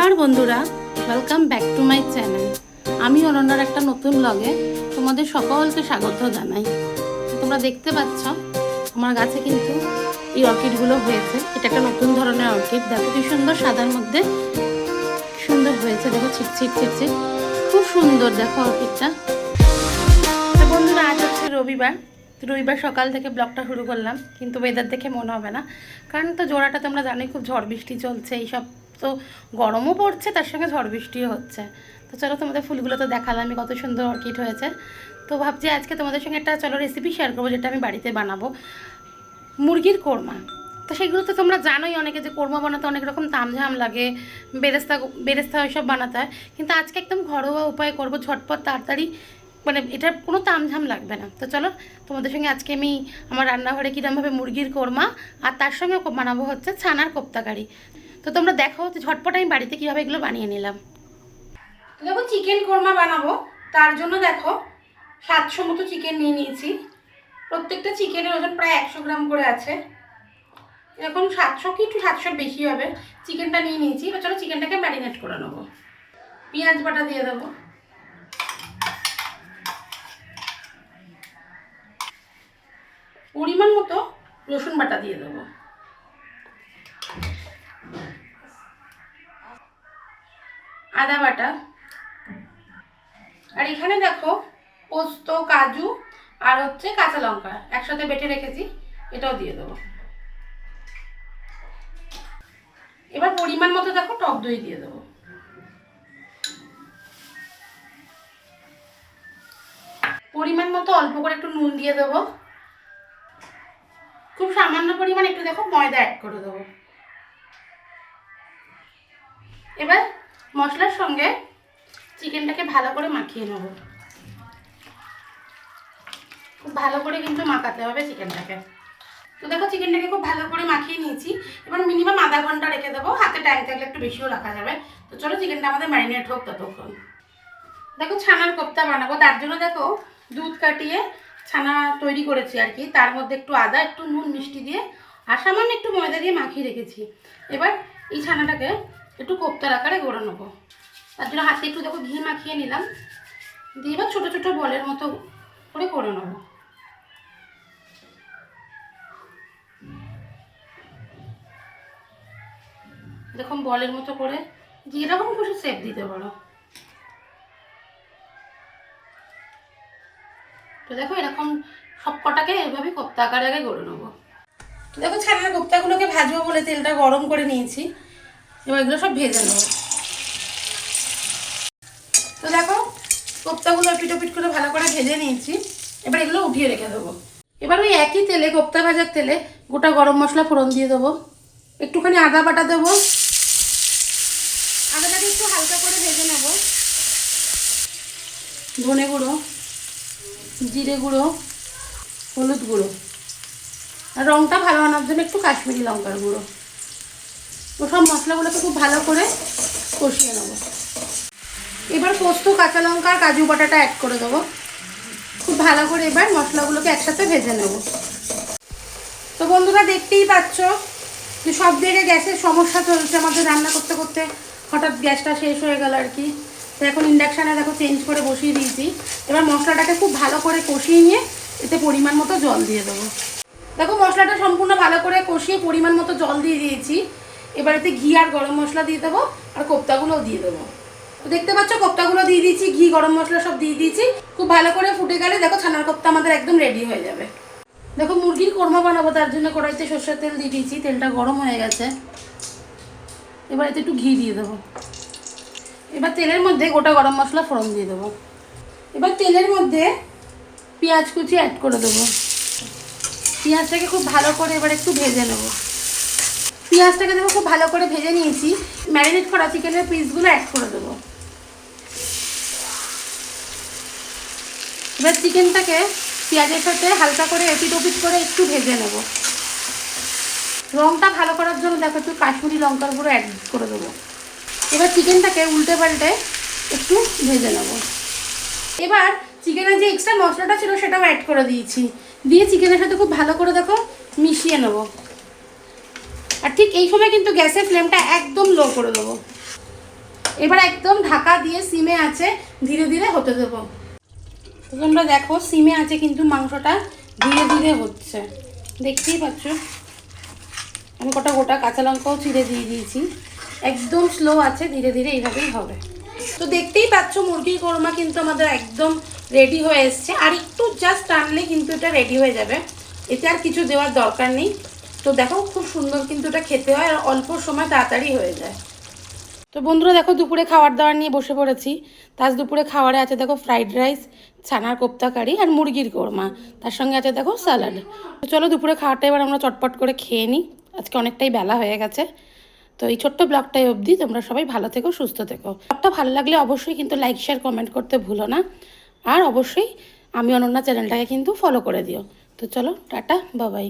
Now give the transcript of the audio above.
নমস্কার বন্ধুরা, welcome back to my channel. আমি অনন্যার একটা নতুন ব্লগে তোমাদের সকলকে স্বাগত জানাই। তোমরা দেখতে পাচ্ছ আমার গাছে কিন্তু এই অর্কিডগুলো হয়েছে। এটা একটা নতুন ধরনের অর্কিড। দেখো কি সুন্দর, সাদার মধ্যে সুন্দর হয়েছে। দেখো ছিটছিট ছিটছিট, খুব সুন্দর। দেখো অর্কিডটা। তো বন্ধুরা, আজ হচ্ছে রবিবার সকাল থেকে ব্লগটা শুরু করলাম, কিন্তু ওয়েদার দেখে মনে হবে না, কারণ তো জোড়াটা তোমরা জানোই খুব ঝড় বৃষ্টি চলছে। এইসব তো গরমও পড়ছে, তার সঙ্গে ঝড় বৃষ্টিও হচ্ছে। তো চলো, তোমাদের ফুলগুলো তো দেখালামই, কত সুন্দর অর্কিড হয়েছে। তো ভাবছি আজকে তোমাদের সঙ্গে একটা রেসিপি শেয়ার করবো, যেটা আমি বাড়িতে বানাবো, মুরগির কোরমা। তো সেগুলো তো তোমরা জানোই অনেকে, যে কোরমা বানাতে অনেক রকম তামঝাম লাগে, বেরেস্তা ওইসব বানাতে হয়। কিন্তু আজকে একদম ঘরোয়া উপায় করবো, ঝটপট তাড়াতাড়ি, এটার কোনো তামঝাম লাগবে না। তো চলো, তোমাদের সঙ্গে আজকে আমি আমার রান্নাঘরে কীরকমভাবে মুরগির কোরমা, আর তার সঙ্গে বানাবো হচ্ছে ছানার কোপ্তাকারি। তো তোমরা দেখো ঝটপট আমি বাড়িতে কীভাবে এগুলো বানিয়ে নিলাম। তো দেখো, চিকেন কোরমা বানাবো, তার জন্য দেখো 700 মতো চিকেন নিয়ে নিয়েছি। প্রত্যেকটা চিকেনের ওজন প্রায় 100 গ্রাম করে আছে। এরকম 700 কি একটু 700 বেশি হবে চিকেনটা নিয়ে নিয়েছি। এবার চলো চিকেনটাকে ম্যারিনেট করে নেবো। পেঁয়াজ বাটা দিয়ে দেবো, পরিমাণ মতো রসুন বাটা দিয়ে দেবো, আদা বাটা, আর এখানে দেখো পোস্ত, কাজু আর হচ্ছে কাঁচা লঙ্কা একসাথে বেটে রেখেছি, এটাও দিয়ে দেবো। এবার পরিমাণ মতো দেখো টক দই দিয়ে দেবো। পরিমাণ মতো অল্প করে একটু নুন দিয়ে দেবো। খুব সামান্য পরিমাণ একটু দেখো ময়দা অ্যাড করে দেবো। এবার মশলার সঙ্গে চিকেনটাকে ভালো করে মাখিয়ে নেব। খুব ভালো করে কিন্তু মাখাতে হবে চিকেনটাকে। তো দেখো চিকেনটাকে খুব ভালো করে মাখিয়ে নিয়েছি। এবার মিনিমাম আধা ঘন্টা রেখে দেবো, হাতে টাইম থাকলে একটু বেশিও রাখা যাবে। তো চলো চিকেনটা আমাদের ম্যারিনেট হোক ততক্ষণ। দেখো ছানার কোপ্তা বানাবো, তার জন্য দেখো দুধ কাটিয়ে ছানা তৈরি করেছি আর কি। তার মধ্যে একটু আদা, একটু নুন, মিষ্টি দিয়ে আর সামান্য একটু ময়দা দিয়ে মাখিয়ে রেখেছি। এবার এই ছানাটাকে একটু কোপ্তার আকারে গড়ে নেবো। তার জন্য হাতে একটু দেখো ঘি মাখিয়ে নিলাম, দিয়ে এবার ছোটো ছোটো বলের মতো করে নেবো। এরকম বলের মতো করে যেরকম খুশি শেপ দিতে পারো। তো দেখো এরকম সব কটাকে এইভাবে কোপ্তা আকারে আগে গড়ে নেবো। তো দেখো ছানার কোপ্তাগুলোকে ভাজবো বলে তেলটা গরম করে নিয়েছি। এবার এগুলো সব ভেজে নেবো। তো দেখো কোপ্তাগুলো পিটোপিট করে ভালো করে ভেজে নিয়েছি। এবার এগুলো উঠিয়ে রেখে দেবো। এবার ওই একই তেলে, কোপ্তা ভাজার তেলে, গোটা গরম মশলা ফোড়ন দিয়ে দেবো। একটুখানি আদা বাটা দেবো। আদাটাকে একটু হালকা করে ভেজে নেব। ধনে গুঁড়ো, জিরে গুঁড়ো, হলুদ গুঁড়ো, আর রঙটা ভালো আনার জন্য একটু কাশ্মীরি লঙ্কার গুঁড়ো। তো সব মশলাগুলোকে খুব ভালো করে কষিয়ে নেব। এবার পোস্ত, কাঁচা লঙ্কা আর কাজু বাটাটা অ্যাড করে দেবো। খুব ভালো করে এবার মশলাগুলোকে একসাথে ভেজে নেব। তো বন্ধুরা দেখতেই পাচ্ছ যে সব দিকে গ্যাসের সমস্যা চলছে আমাদের, রান্না করতে করতে হঠাৎ গ্যাসটা শেষ হয়ে গেল আর কি। তো এখন ইন্ডাকশানে দেখো চেঞ্জ করে বসিয়ে দিয়েছি। এবার মশলাটাকে খুব ভালো করে কষিয়ে নিয়ে এতে পরিমাণ মতো জল দিয়ে দেবো। দেখো মশলাটা সম্পূর্ণ ভালো করে কষিয়ে পরিমাণ মতো জল দিয়ে দিয়েছি। এবার এতে ঘি আর গরম মশলা দিয়ে দেবো, আর কোপ্তাগুলোও দিয়ে দেবো। তো দেখতে পাচ্ছ কোপ্তাগুলো দিয়ে দিয়েছি, ঘি গরম মশলা সব দিয়ে দিয়েছি। খুব ভালো করে ফুটে গেলে দেখো ছানার কোপ্তা আমাদের একদম রেডি হয়ে যাবে। দেখো মুরগির কোরমা বানাবো, তার জন্য কড়াইতে সরষের তেল দিয়ে দিয়েছি। তেলটা গরম হয়ে গেছে। এবার এতে একটু ঘি দিয়ে দেবো। এবার তেলের মধ্যে গোটা গরম মশলা ফোড়ন দিয়ে দেবো। এবার তেলের মধ্যে পেঁয়াজ কুচি অ্যাড করে দেবো। পেঁয়াজটাকে খুব ভালো করে এবার একটু ভেজে নেব। পেঁয়াজটাকে দেখো খুব ভালো করে ভেজে নিয়েছি। ম্যারিনেট করা চিকেনের পিসগুলো অ্যাড করে দেবো। এবার চিকেনটাকে পেঁয়াজের সাথে হালকা করে এপিট ওপিট করে একটু ভেজে নেব। রঙটা ভালো করার জন্য দেখো একটু কাশ্মীরি লঙ্কার গুঁড়ো অ্যাড করে দেবো। এবার চিকেনটাকে উল্টে পাল্টে একটু ভেজে নেব। এবার চিকেনের যে এক্সট্রা মশলাটা ছিল সেটাও অ্যাড করে দিয়েছি, দিয়ে চিকেনের সাথে খুব ভালো করে দেখো মিশিয়ে নেব। আর ঠিক এই সময় কিন্তু গ্যাসের ফ্লেমটা একদম লো করে দেবো। এবার একদম ঢাকা দিয়ে সিমে আছে ধীরে ধীরে হতে দেবো। তো তোমরা দেখো সিমে আছে কিন্তু মাংসটা ধীরে ধীরে হচ্ছে, দেখতেই পাচ্ছ। আমি কটা গোটা কাঁচা লঙ্কাও চিড়ে দিয়ে দিয়েছি। একদম স্লো আছে, ধীরে ধীরে এইভাবেই হবে। তো দেখতেই পাচ্ছ মুরগির কোরমা কিন্তু আমাদের একদম রেডি হয়ে এসছে। আর একটু জাস্ট টানলে কিন্তু এটা রেডি হয়ে যাবে, এতে আর কিছু দেওয়ার দরকার নেই। তো দেখো খুব সুন্দর কিন্তু এটা খেতে হয় আর অল্প সময় তাড়াতাড়ি হয়ে যায়। তো বন্ধুরা দেখো দুপুরে খাবার দাবার নিয়ে বসে পড়েছি। তার দুপুরে খাবারে আছে দেখো ফ্রাইড রাইস, ছানার কোপ্তা কারি আর মুরগির কোরমা, তার সঙ্গে আছে দেখো স্যালাড। তো চলো দুপুরে খাওয়াটা এবার আমরা চটপট করে খেয়ে নিই, আজকে অনেকটাই বেলা হয়ে গেছে। তো এই ছোট্ট ব্লগটাই অবধি, তোমরা সবাই ভালো থেকো, সুস্থ থেকো। ব্লগটা ভালো লাগলে অবশ্যই কিন্তু লাইক শেয়ার কমেন্ট করতে ভুলো না। আর অবশ্যই আমি অনন্যা চ্যানেলটাকে কিন্তু ফলো করে দিও। তো চলো টাটা, বাবাই।